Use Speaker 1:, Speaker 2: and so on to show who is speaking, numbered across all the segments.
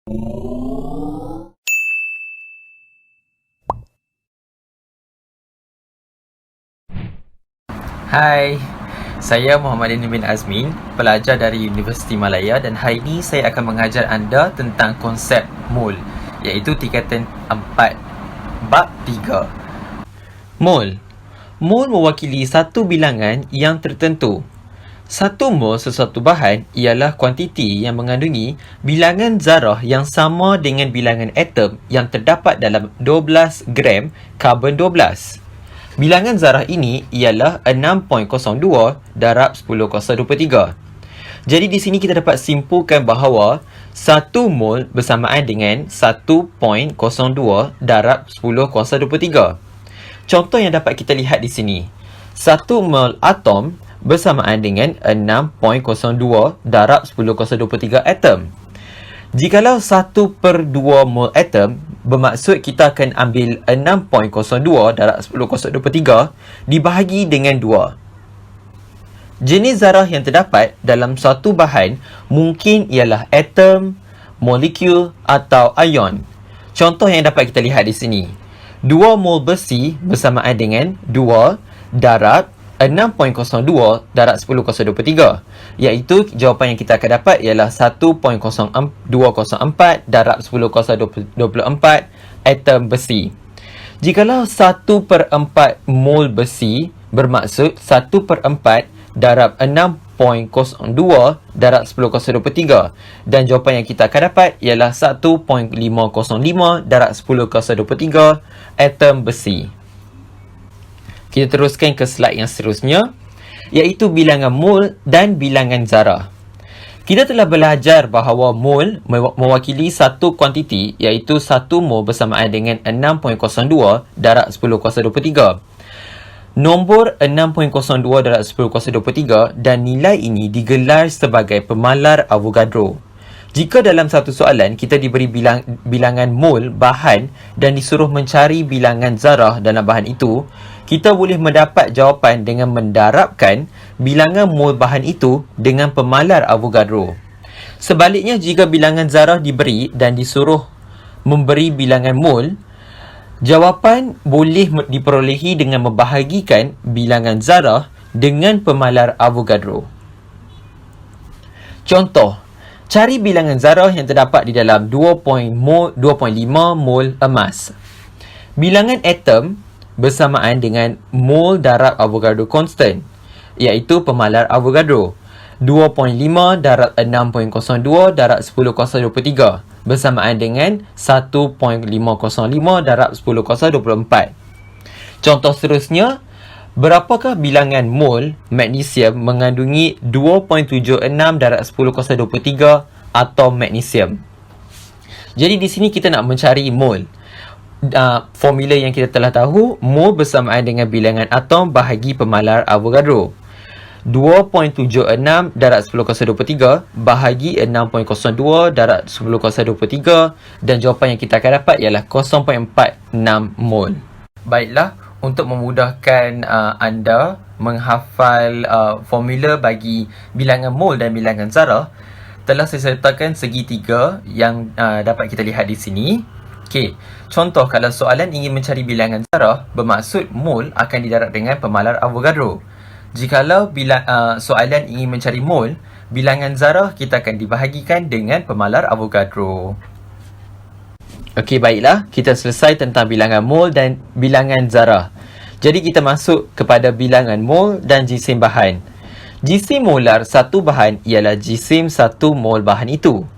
Speaker 1: Hai, saya Muhammad Dini bin Azmin, pelajar dari Universiti Malaya, dan hari ini saya akan mengajar anda tentang konsep mol, iaitu tingkatan 4 bab 3. Mol. Mol mewakili satu bilangan yang tertentu. Satu mol sesuatu bahan ialah kuantiti yang mengandungi bilangan zarah yang sama dengan bilangan atom yang terdapat dalam 12 gram karbon 12. Bilangan zarah ini ialah 6.02 darab 10^23. Jadi di sini kita dapat simpulkan bahawa 1 mol bersamaan dengan 1.02 darab 10^23. Contoh yang dapat kita lihat di sini. 1 mol atom bersamaan dengan 6.02 darab 10^23 atom. Jikalau 1/2 mol atom, bermaksud kita akan ambil 6.02 darab 10^23 dibahagi dengan 2. Jenis zarah yang terdapat dalam suatu bahan mungkin ialah atom, molekul atau ion. Contoh yang dapat kita lihat di sini. 2 mol besi bersamaan dengan 2 darab 6.02 darab 10^23, iaitu jawapan yang kita akan dapat ialah 1.204 darab 10^24 atom besi. Jikalau 1/4 mol besi, bermaksud 1/4 darab 6.02 darab 10^23, dan jawapan yang kita akan dapat ialah 1.505 darab 10^23 atom besi. Kita teruskan ke slide yang seterusnya, iaitu bilangan mol dan bilangan zarah. Kita telah belajar bahawa mol mewakili satu kuantiti, iaitu 1 mol bersamaan dengan 6.02 darab 10^23. Nombor 6.02 darab 10^23 dan nilai ini digelar sebagai pemalar Avogadro. Jika dalam satu soalan kita diberi bilangan mol bahan dan disuruh mencari bilangan zarah dalam bahan itu, kita boleh mendapat jawapan dengan mendarabkan bilangan mol bahan itu dengan pemalar Avogadro. Sebaliknya, jika bilangan zarah diberi dan disuruh memberi bilangan mol, jawapan boleh diperolehi dengan membahagikan bilangan zarah dengan pemalar Avogadro. Contoh, cari bilangan zarah yang terdapat di dalam 2.5 mol emas. Bilangan atom bersamaan dengan mol darab Avogadro constant, iaitu pemalar Avogadro. 2.5 darab 6.02 darab 10^23 bersamaan dengan 1.505 darab 10^24. Contoh seterusnya, berapakah bilangan mol magnesium mengandungi 2.76 darab 10^23 atom magnesium? Jadi di sini kita nak mencari mol. Formula yang kita telah tahu, mol bersamaan dengan bilangan atom bahagi pemalar Avogadro. 2.76 darab 10^23 bahagi 6.02 darab 10^23, dan jawapan yang kita akan dapat ialah 0.46 mol. Baiklah, untuk memudahkan anda menghafal formula bagi bilangan mol dan bilangan zarah, telah saya sertakan segitiga yang dapat kita lihat di sini. Okey, contoh kalau soalan ingin mencari bilangan zarah, bermaksud mol akan didarab dengan pemalar Avogadro. Jikalau soalan ingin mencari mol, bilangan zarah kita akan dibahagikan dengan pemalar Avogadro. Okey, baiklah, kita selesai tentang bilangan mol dan bilangan zarah. Jadi kita masuk kepada bilangan mol dan jisim bahan. Jisim molar satu bahan ialah jisim satu mol bahan itu.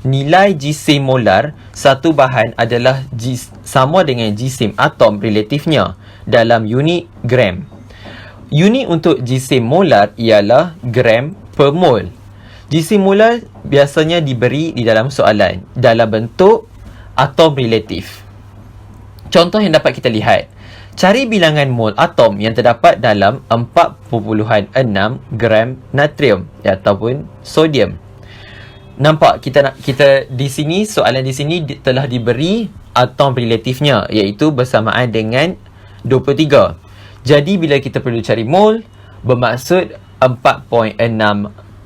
Speaker 1: Nilai jisim molar satu bahan adalah sama dengan jisim atom relatifnya dalam unit gram. Unit untuk jisim molar ialah gram per mol. Jisim molar biasanya diberi di dalam soalan dalam bentuk atom relatif. Contoh yang dapat kita lihat. Cari bilangan mol atom yang terdapat dalam 4.6 gram natrium ataupun sodium. Nampak kita di sini, soalan di sini telah diberi atom relatifnya, iaitu bersamaan dengan 23. Jadi bila kita perlu cari mol, bermaksud 4.6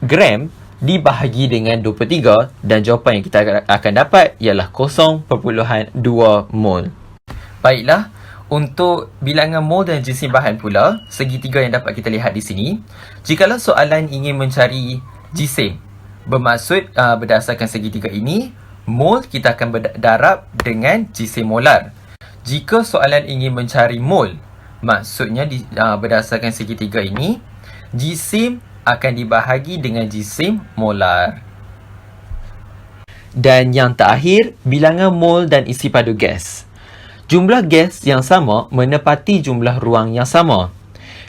Speaker 1: gram dibahagi dengan 23 dan jawapan yang kita akan dapat ialah 0.2 mol. Baiklah, untuk bilangan mol dan jisim bahan pula, segitiga yang dapat kita lihat di sini. Jikalau soalan ingin mencari jisim, bermaksud berdasarkan segitiga ini, mol kita akan berdarab dengan jisim molar. Jika soalan ingin mencari mol, maksudnya berdasarkan segitiga ini, jisim akan dibahagi dengan jisim molar. Dan yang terakhir, bilangan mol dan isi padu gas. Jumlah gas yang sama menepati jumlah ruang yang sama.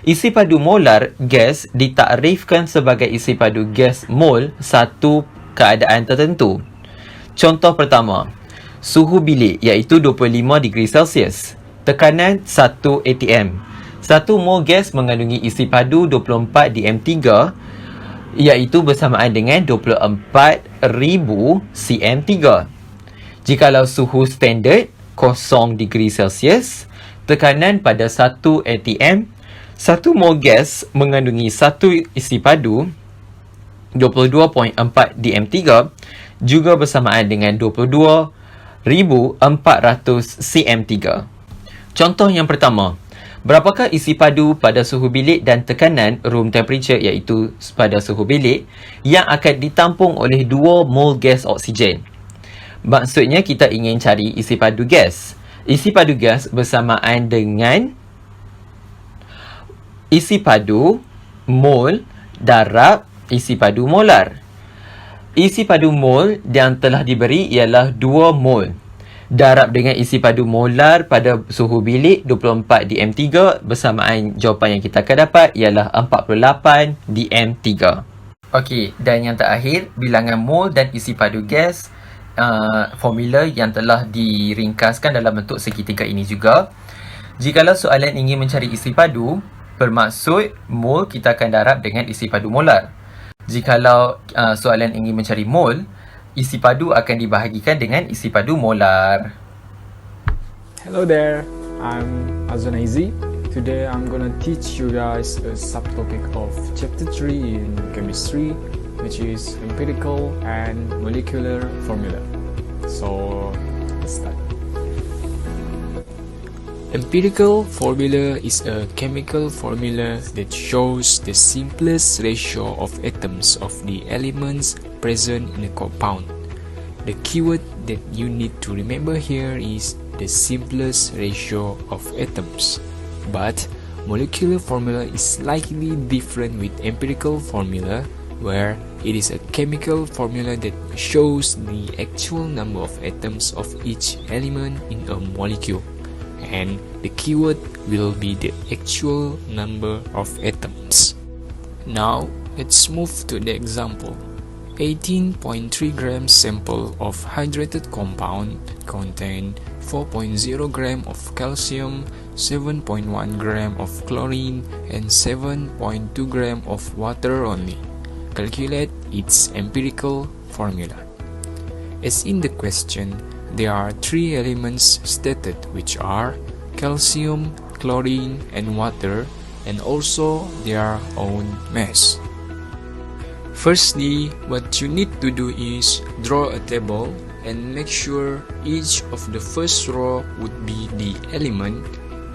Speaker 1: Isi padu molar gas ditakrifkan sebagai isi padu gas mol satu keadaan tertentu. Contoh pertama, suhu bilik iaitu 25 degree Celsius, tekanan 1 atm. 1 mol gas mengandungi isi padu 24 dm3 iaitu bersamaan dengan 24,000 cm3. Jikalau suhu standard 0 degree Celsius, tekanan pada 1 atm, 1 mol gas mengandungi 1 isi padu 22.4 dm3 juga bersamaan dengan 22,400 cm3. Contoh yang pertama, berapakah isi padu pada suhu bilik dan tekanan room temperature iaitu pada suhu bilik yang akan ditampung oleh 2 mol gas oksigen? Maksudnya kita ingin cari isi padu gas. Isi padu gas bersamaan dengan isi padu mol darab isi padu molar. Isi padu mol yang telah diberi ialah 2 mol. Darab dengan isi padu molar pada suhu bilik 24 dm3 bersamaan jawapan yang kita akan dapat ialah 48 dm3. Okey, dan yang terakhir, bilangan mol dan isi padu gas. Formula yang telah diringkaskan dalam bentuk segitiga ini juga. Jikalau soalan ingin mencari isi padu, bermaksud mol kita akan darab dengan isi padu molar. Jikalau soalan ingin mencari mol, isi padu akan dibahagikan dengan isi padu molar.
Speaker 2: Hello there, I'm Azwan Aizi. Today I'm gonna teach you guys a subtopic of chapter 3 in chemistry, which is empirical and molecular formula. So let's start. Empirical formula is a chemical formula that shows the simplest ratio of atoms of the elements present in a compound. The keyword that you need to remember here is the simplest ratio of atoms. But molecular formula is slightly different with empirical formula, where it is a chemical formula that shows the actual number of atoms of each element in a molecule, and the keyword will be the actual number of atoms. Now let's move to the example. 18.3 grams sample of hydrated compound contain 4.0 gram of calcium, 7.1 gram of chlorine, and 7.2 gram of water only. Calculate its empirical formula. As in the question, there are 3 elements stated, which are calcium, chlorine, and water, and also their own mass. Firstly, what you need to do is draw a table and make sure each of the first row would be the element,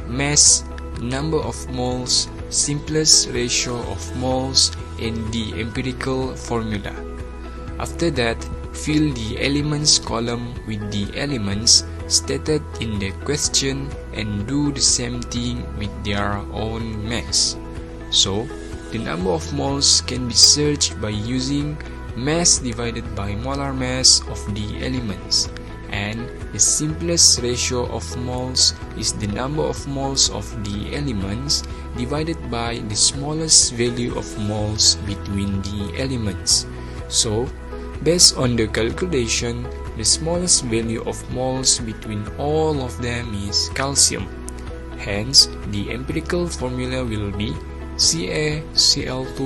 Speaker 2: mass, number of moles, simplest ratio of moles, and the empirical formula. After that, fill the elements column with the elements stated in the question and do the same thing with their own mass. So, the number of moles can be searched by using mass divided by molar mass of the elements, and the simplest ratio of moles is the number of moles of the elements divided by the smallest value of moles between the elements. So, based on the calculation, the smallest value of moles between all of them is calcium. Hence, the empirical formula will be CaCl2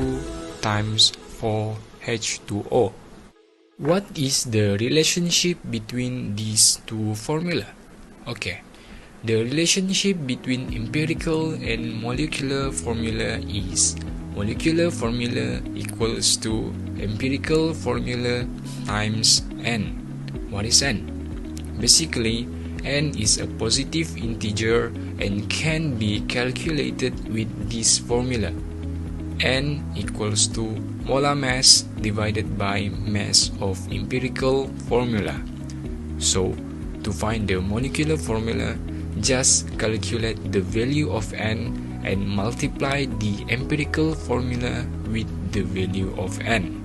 Speaker 2: times 4H2O. What is the relationship between these two formula? Okay, The relationship between empirical and molecular formula is molecular formula equals to empirical formula times n. What is n? Basically, n is a positive integer and can be calculated with this formula. N equals to molar mass divided by mass of empirical formula. So, to find the molecular formula, just calculate the value of n and multiply the empirical formula with the value of n.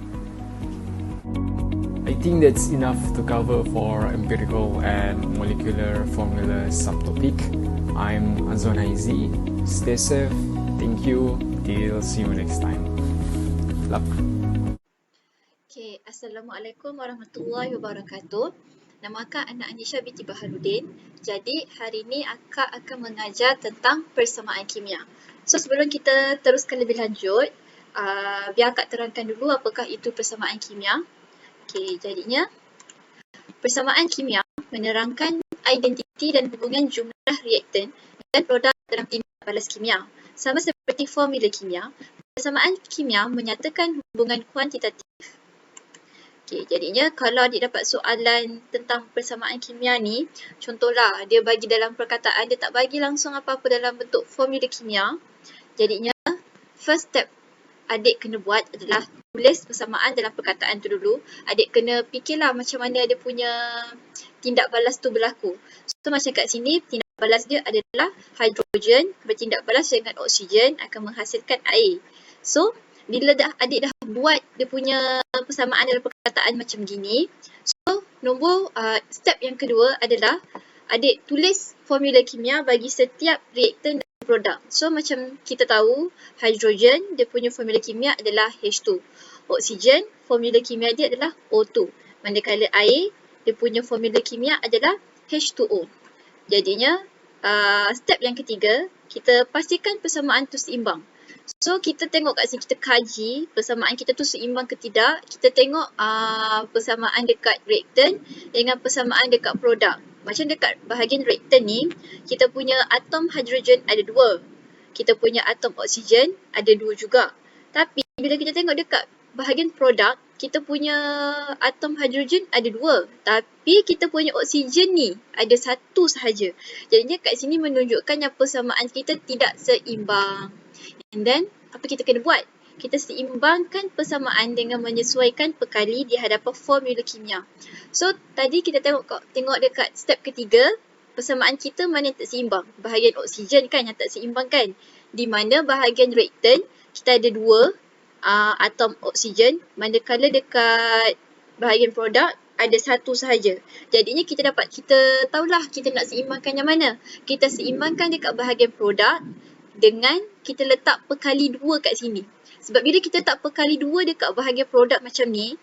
Speaker 3: I think that's enough to cover for empirical and molecular formula subtopic. I'm Azwan Haizi. Stay safe. Thank you. Till see you next time. Luck.
Speaker 4: Okay, Assalamualaikum warahmatullahi wabarakatuh. Nama Akak Anak Anisha binti Baharudin. Jadi hari ini Akak akan mengajar tentang persamaan kimia. So sebelum kita teruskan lebih lanjut, biar Akak terangkan dulu apakah itu persamaan kimia. Okay, jadinya persamaan kimia menerangkan identiti dan hubungan jumlah reaktan dan produk dalam tindak balas kimia. Sama seperti formula kimia, persamaan kimia menyatakan hubungan kuantitatif. Okay, jadinya kalau dia dapat soalan tentang persamaan kimia ni, contohlah dia bagi dalam perkataan, dia tak bagi langsung apa-apa dalam bentuk formula kimia. Jadinya first step adik kena buat adalah tulis persamaan dalam perkataan tu dulu. Adik kena fikirlah macam mana dia punya tindak balas tu berlaku. So macam kat sini, tindak balas dia adalah hidrogen bertindak balas dengan oksigen akan menghasilkan air. So bila adik dah buat dia punya persamaan dalam perkataan macam gini, so step yang kedua adalah adik tulis formula kimia bagi setiap reaktan dan produk. So macam kita tahu, hidrogen dia punya formula kimia adalah H2. Oksigen formula kimia dia adalah O2. Manakala air dia punya formula kimia adalah H2O. Jadinya step yang ketiga, kita pastikan persamaan tu seimbang. So kita tengok kat sini, kita kaji persamaan kita tu seimbang ke tidak. Kita tengok persamaan dekat reaktan dengan persamaan dekat produk. Macam dekat bahagian reaktan ni, kita punya atom hidrogen ada 2. Kita punya atom oksigen ada 2 juga. Tapi bila kita tengok dekat bahagian produk, kita punya atom hidrogen ada 2. Tapi kita punya oksigen ni ada 1 sahaja. Jadinya kat sini menunjukkan yang persamaan kita tidak seimbang. And then, apa kita kena buat? Kita seimbangkan persamaan dengan menyesuaikan perkali di hadapan formula kimia. So, tadi kita tengok dekat step ketiga, persamaan kita mana yang tak seimbang? Bahagian oksigen kan yang tak seimbang kan? Di mana bahagian reaktan, kita ada 2 atom oksigen, manakala dekat bahagian produk ada 1 sahaja. Jadinya kita tahulah kita nak seimbangkan yang mana. Kita seimbangkan dekat bahagian produk dengan kita letak perkali 2 kat sini. Sebab bila kita letak perkali 2 dekat bahagian produk macam ni,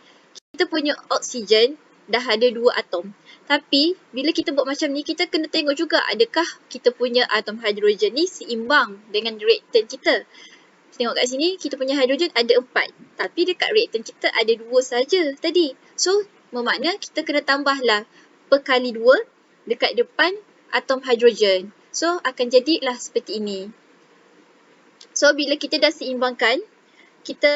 Speaker 4: kita punya oksigen dah ada 2 atom. Tapi bila kita buat macam ni, kita kena tengok juga adakah kita punya atom hidrogen ni seimbang dengan reaktan kita. Tengok kat sini, kita punya hidrogen ada 4. Tapi dekat reaktan kita ada 2 saja tadi. So, bermakna kita kena tambahlah perkali 2 dekat depan atom hidrogen. So, akan jadilah seperti ini. So, bila kita dah seimbangkan, kita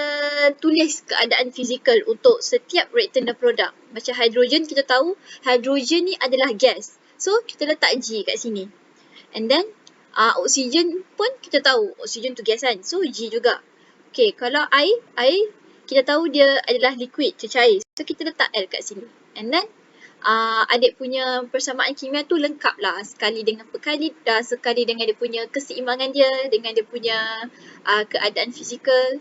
Speaker 4: tulis keadaan fizikal untuk setiap reaktan dan produk. Macam hidrogen, kita tahu hidrogen ni adalah gas. So, kita letak G kat sini. And then, oksigen pun kita tahu, oksigen tu gas kan. So, G juga. Okay, kalau air kita tahu dia adalah liquid, cecair. So, kita letak L kat sini. And then, adik punya persamaan kimia tu lengkap lah. Sekali dengan perkali, sekali dengan dia punya keseimbangan dia, dengan dia punya keadaan fizikal.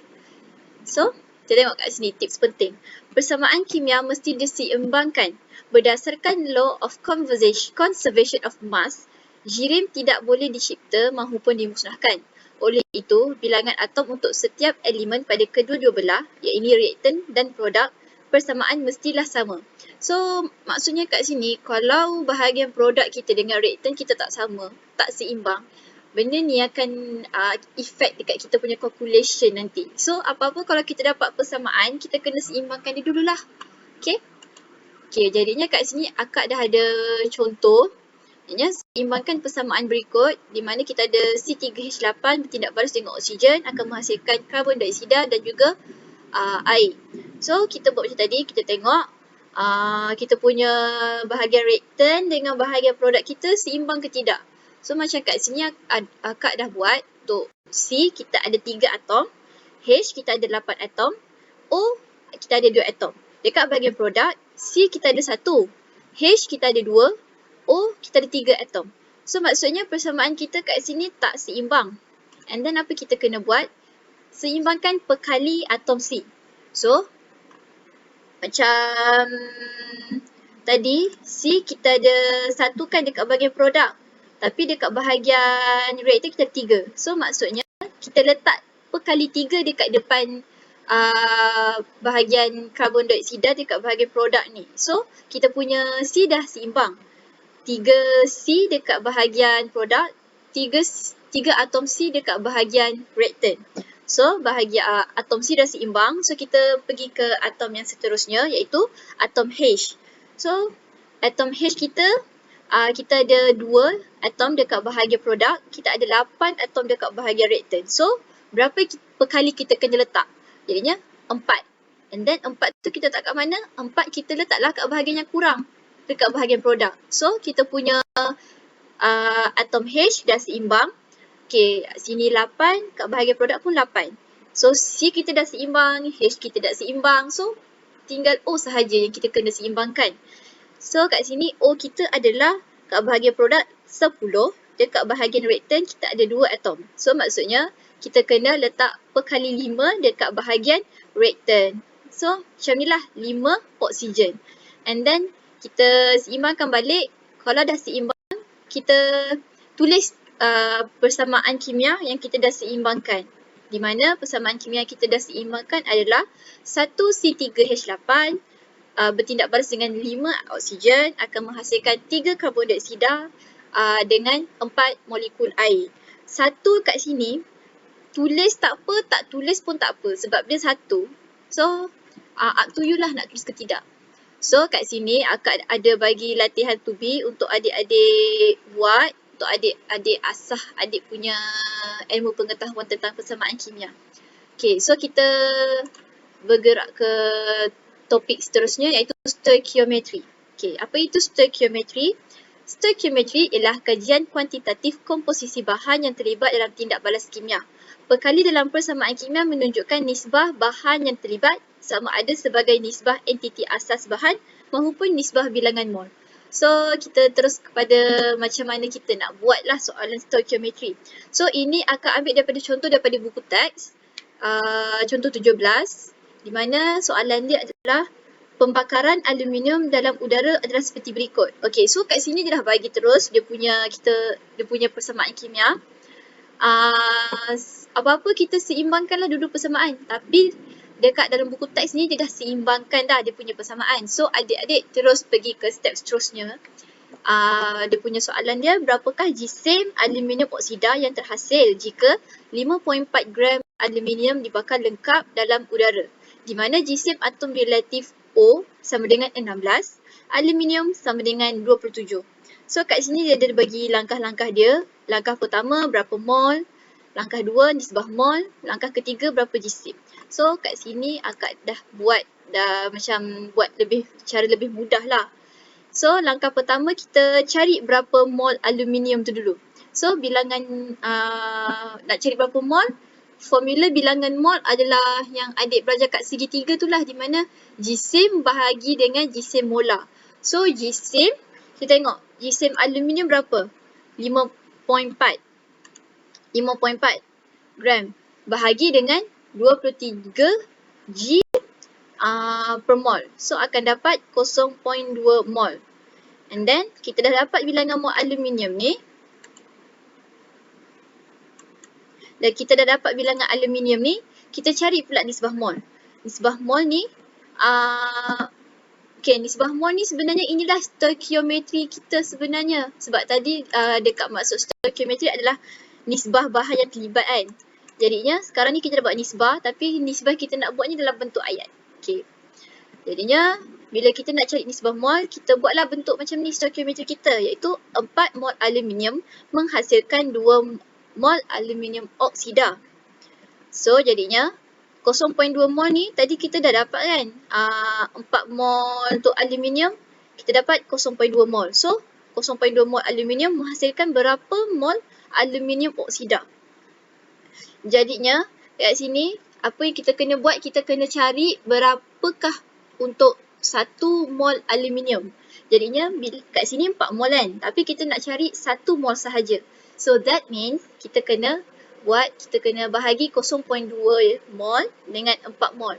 Speaker 4: So, kita tengok kat sini tips penting. Persamaan kimia mesti diseimbangkan. Berdasarkan law of conservation of mass, jirim tidak boleh dicipta mahupun dimusnahkan. Oleh itu, bilangan atom untuk setiap elemen pada kedua-dua belah, iaitu reaktan dan produk, persamaan mestilah sama. So, maksudnya kat sini, kalau bahagian produk kita dengan reaktan kita tak sama, tak seimbang, benda ni akan efek dekat kita punya calculation nanti. So, apa-apa kalau kita dapat persamaan, kita kena seimbangkan dia dululah. Okay? Okay, jadinya kat sini akak dah ada contoh Ianya seimbangkan persamaan berikut di mana kita ada C3H8 bertindak balas dengan oksigen akan menghasilkan karbon dioksida dan juga air. So kita buat macam tadi, kita tengok kita punya bahagian reaktan dengan bahagian produk kita seimbang ke tidak. So macam kat sini akak dah buat untuk C kita ada 3 atom, H kita ada 8 atom, O kita ada 2 atom. Dekat bahagian produk, C kita ada 1, H kita ada 2, O kita ada 3 atom. So maksudnya persamaan kita kat sini tak seimbang. And then apa kita kena buat? Seimbangkan perkali atom C. So macam tadi C kita ada 1 kan dekat bahagian produk. Tapi dekat bahagian reaktan kita ada 3. So maksudnya kita letak perkali 3 dekat depan bahagian karbon dioksida dekat bahagian produk ni. So kita punya C dah seimbang. 3C dekat bahagian produk, 3 atom C dekat bahagian reaktan. So bahagian atom C dah seimbang. So kita pergi ke atom yang seterusnya iaitu atom H. So atom H kita ada 2 atom dekat bahagian produk, kita ada 8 atom dekat bahagian reaktan. So berapa perkali kita kena letak? Jadinya 4. And then 4 tu kita letak kat mana? 4 kita letaklah kat bahagian yang kurang dekat bahagian produk. So kita punya atom H dah seimbang. Okay, sini 8, kat bahagian produk pun 8. So C kita dah seimbang, H kita dah seimbang. So tinggal O sahaja yang kita kena seimbangkan. So kat sini O kita adalah kat bahagian produk 10, dekat bahagian reaktan kita ada 2 atom. So maksudnya kita kena letak perkali 5 dekat bahagian reaktan. So macam ni lah 5 oksigen. And then kita seimbangkan balik. Kalau dah seimbang, kita tulis persamaan kimia yang kita dah seimbangkan. Di mana persamaan kimia yang kita dah seimbangkan adalah 1C3H8 bertindak balas dengan 5 oksigen akan menghasilkan 3 karbon dioksida dengan 4 molekul air. 1 kat sini, tulis tak apa, tak tulis pun tak apa sebab dia 1. So, up to you lah nak tulis ke tidak. So kat sini akak ada bagi latihan 2B untuk adik-adik buat, untuk adik-adik asah adik punya ilmu pengetahuan tentang persamaan kimia. Okay, so kita bergerak ke topik seterusnya iaitu stoichiometry. Okay, apa itu stoichiometry? Stoichiometry ialah kajian kuantitatif komposisi bahan yang terlibat dalam tindak balas kimia. Perkali dalam persamaan kimia menunjukkan nisbah bahan yang terlibat sama ada sebagai nisbah entiti asas bahan maupun nisbah bilangan mol. So kita terus kepada macam mana kita nak buatlah soalan stoichiometry. So ini akan ambil daripada contoh daripada buku teks contoh 17 di mana soalan dia adalah pembakaran aluminium dalam udara adalah seperti berikut. Okey, so kat sini dia dah bagi terus dia punya persamaan kimia. Apa-apa kita seimbangkanlah dulu persamaan, tapi dekat dalam buku teks ni dia dah seimbangkan dah dia punya persamaan. So adik-adik terus pergi ke step seterusnya. Dia punya soalan dia, berapakah jisim aluminium oksida yang terhasil jika 5.4 gram aluminium dibakar lengkap dalam udara, di mana jisim atom relatif O sama dengan 16, aluminium sama dengan 27. So kat sini dia ada bagi langkah-langkah dia. Langkah pertama berapa mol, langkah 2 nisbah mol, langkah ketiga berapa jisim. So kat sini akak dah macam buat cara lebih mudah lah. So langkah pertama kita cari berapa mol aluminium tu dulu. So bilangan nak cari berapa mol, formula bilangan mol adalah yang adik belajar kat segitiga tu lah, di mana jisim bahagi dengan jisim molar. So jisim, kita tengok jisim aluminium berapa? 5.4 gram bahagi dengan 23 G per mol. So akan dapat 0.2 mol. And then kita dah dapat bilangan mol aluminium ni. Dan kita dah dapat bilangan aluminium ni, kita cari pula nisbah mol. Nisbah mol ni nisbah mol ni sebenarnya inilah stoichiometry kita sebenarnya. Sebab tadi dekat maksud stoichiometry adalah nisbah bahan yang terlibat kan. Jadinya sekarang ni kita dah buat nisbah, tapi nisbah kita nak buat ni dalam bentuk ayat. Okay. Jadinya bila kita nak cari nisbah mol, kita buatlah bentuk macam ni stoichiometri kita, iaitu 4 mol aluminium menghasilkan 2 mol aluminium oksida. So jadinya 0.2 mol ni tadi kita dah dapat kan, 4 mol untuk aluminium, kita dapat 0.2 mol. So 0.2 mol aluminium menghasilkan berapa mol aluminium oksida. Jadinya kat sini apa yang kita kena buat, kita kena cari berapakah untuk 1 mol aluminium. Jadinya kat sini 4 mol kan, tapi kita nak cari 1 mol sahaja. So that means kita kena bahagi 0.2 mol dengan 4 mol.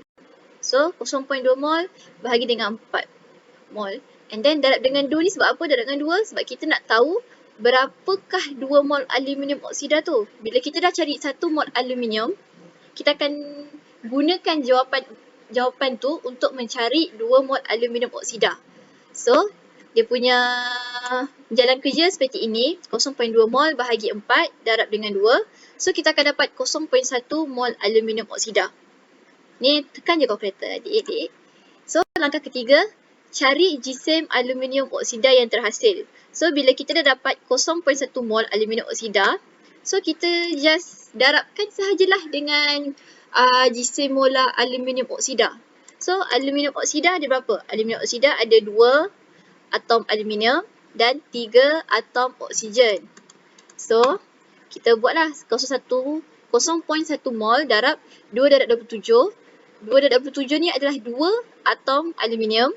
Speaker 4: So 0.2 mol bahagi dengan 4 mol. And then darab dengan 2 ni sebab apa darab dengan 2? Sebab kita nak tahu berapakah 2 mol aluminium oksida tu. Bila kita dah cari 1 mol aluminium, kita akan gunakan jawapan tu untuk mencari 2 mol aluminium oksida. So dia punya jalan kerja seperti ini, 0.2 mol bahagi 4 darab dengan 2. So kita akan dapat 0.1 mol aluminium oksida. Ni tekan je kalkulator adik-adik. So langkah ketiga, cari jisim aluminium oksida yang terhasil. So bila kita dah dapat 0.1 mol aluminium oksida, so kita just darabkan sahajalah dengan jisim molar aluminium oksida. So aluminium oksida ada berapa? Aluminium oksida ada 2 atom aluminium dan 3 atom oksigen. So kita buatlah 0.1 mol darab 2 darab 27. 2 darab 27 ni adalah 2 atom aluminium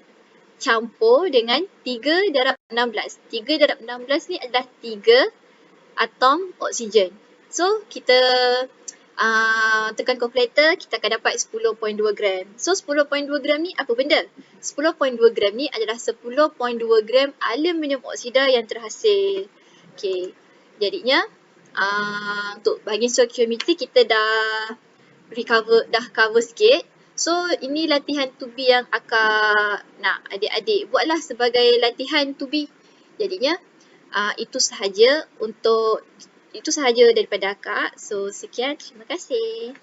Speaker 4: campur dengan 3 darab 16. 3 darab 16 ni adalah 3 atom oksigen. So kita tekan kalkulator, kita akan dapat 10.2 gram. So 10.2 gram ni apa benda? 10.2 gram ni adalah 10.2 gram aluminium oksida yang terhasil. Okay, jadinya untuk bahagian stoichiometri kita dah cover sikit. So ini latihan 2B yang akak nak adik-adik buatlah sebagai latihan 2B. Jadinya itu sahaja daripada akak. So sekian, terima kasih.